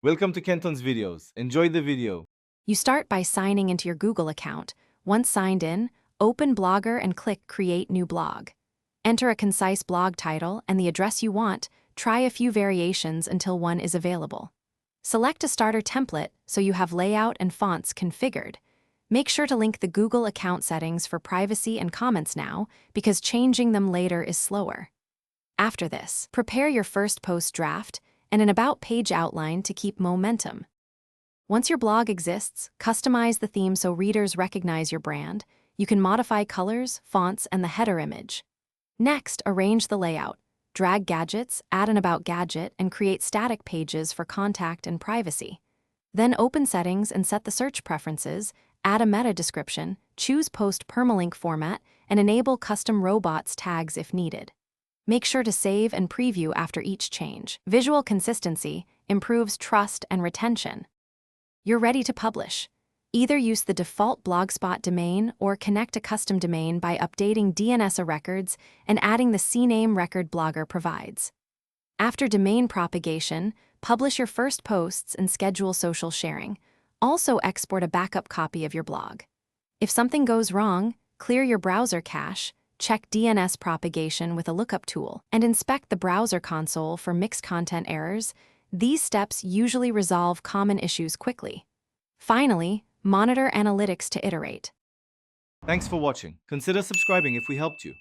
Welcome to Kenton's videos. Enjoy the video. You start by signing into your Google account. Once signed in, open Blogger and click Create New Blog. Enter a concise blog title and the address you want. Try a few variations until one is available. Select a starter template so you have layout and fonts configured. Make sure to link the Google account settings for privacy and comments now, because changing them later is slower. After this, prepare your first post draft and an about page outline to keep momentum. Once your blog exists, customize the theme so readers recognize your brand. You can modify colors, fonts, and the header image. Next, arrange the layout. Drag gadgets, add an about gadget, and create static pages for contact and privacy. Then open settings and set the search preferences, add a meta description, choose post permalink format, and enable custom robots tags if needed. Make sure to save and preview after each change. Visual consistency improves trust and retention. You're ready to publish. Either use the default Blogspot domain or connect a custom domain by updating DNS records and adding the CNAME record Blogger provides. After domain propagation, publish your first posts and schedule social sharing. Also export a backup copy of your blog. If something goes wrong, clear your browser cache, check DNS propagation with a lookup tool, and inspect the browser console for mixed content errors. These steps usually resolve common issues quickly. Finally, monitor analytics to iterate. Thanks for watching. Consider subscribing if we helped you.